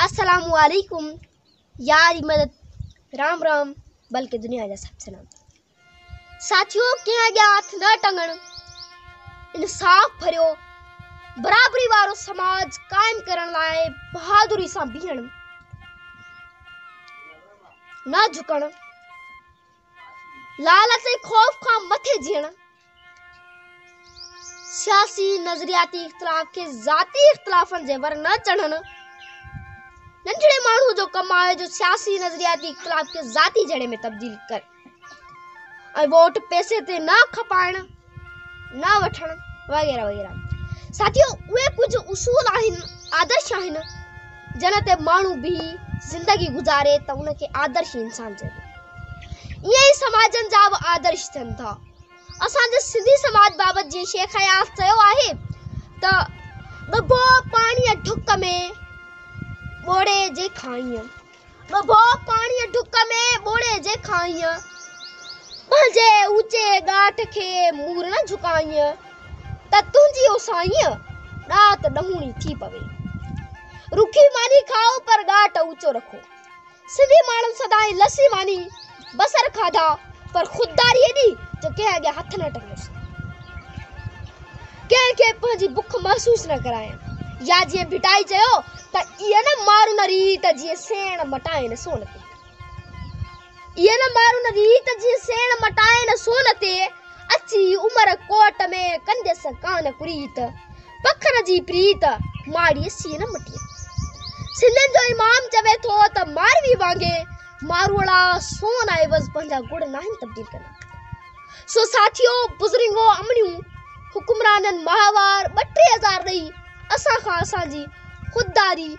अस्सलामु अलैकुम यारी मदद राम राम बल्कि दुनिया जा सबसे नाम साथियों के अॻियां हथ न टंगण इंसाफ़ भरियो बराबरी वारो समाज कायम करण लाइ बहादुरी सां बीहण न झुकण लालच ऐं खौफ खां मथे जीअण सियासी नज़रियाती इख़्तिलाफ़ के ज़ाती इख़्तिलाफ़नि जे वर न चढ़ण नंढड़े माण्हू जो कम आहे जो सियासी नज़रियाती इख़्तिलाफ़ के ज़ाती जड़े में तब्दील कर ऐं वोट पैसे ते न खपाइण न वठण वग़ैरह वग़ैरह। साथियों उहे कुछ उसूल आहिनि आदर्श आहिनि जन ते माण्हू भी ज़िंदगी गुज़ारे त उनखे आदर्श इंसान चइबो। इहे ई समाजनि जा बि आदर्श थियनि था। असांजे सिंधी समाज बाबति जीअं शेख हयात चयो आहे त ॿुभो पाणीअ ढुक में ॿोड़े जे खाईं ॿुभो पाणीअ ढुक में ॿोड़े जे खाईं पंहिंजे ऊचे ॻाठ खे मूर न झुकाईं त तुंहिंजी ओ साईं ॾात ॾहूणी थी पवे। रुखी मानी खाओ पर ॻाठ ऊचो रखो। सिंधी माण्हुनि सदाई लसी मानी बसर खाधा पर खुददारी एॾी जो कंहिं अॻियां हथ न टंगोसि कंहिंखे पंहिंजी बुख महसूस न कराइनि या जीअं भिटाई चयो त इहे न मारू न रीत जीअं सेण मटाइनि सोन ते इहे न मारू न रीत जीअं सेण मटाइनि सोन ते अची उमर कोट में कंदसि कान कुरीत पखर जी प्रीत माड़ी सी न मटी। सिंधियुनि जो इमाम चवे थो त मारवी वांगे मारूड़ा सोन आहे बस पंहिंजा गुड़ नाहिनि तब्दील कंदा। सो साथियों बुज़ुर्गो अमड़ियूं हुकुमराननि माहवार 2-3000 ॾेई असां खां असांजी खुददारी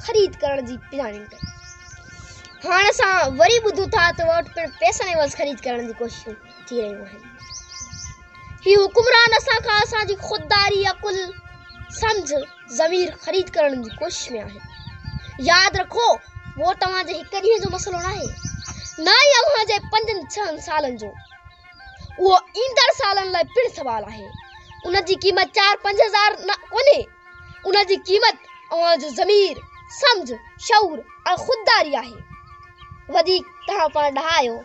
ख़रीद करण जी प्लानिंग कई। हाणे असां वरी ॿुधूं था त वोट पिणु पैसनि एवज़ ख़रीद करण जी कोशिशूं थी रहियूं आहिनि। ही हुकुमरान असां खां असांजी खुददारी अकुल सम्झ ज़मीर ख़रीद करण जी कोशिश में आहे। यादि रखो वो तव्हांजे हिक ॾींहं जो मसइलो न आहे न ई अव्हांजे 5-6 सालनि जो उहो ईंदड़ सालनि लाइ पिणु सवाल आहे। उनजी क़ीमत 4-5 हज़ार न कोन्हे उनजी क़ीमत अव्हांजो ज़मीर सम्झ शऊर ऐं खुददारी आहे। वधीक तव्हां पाण ॾहायो।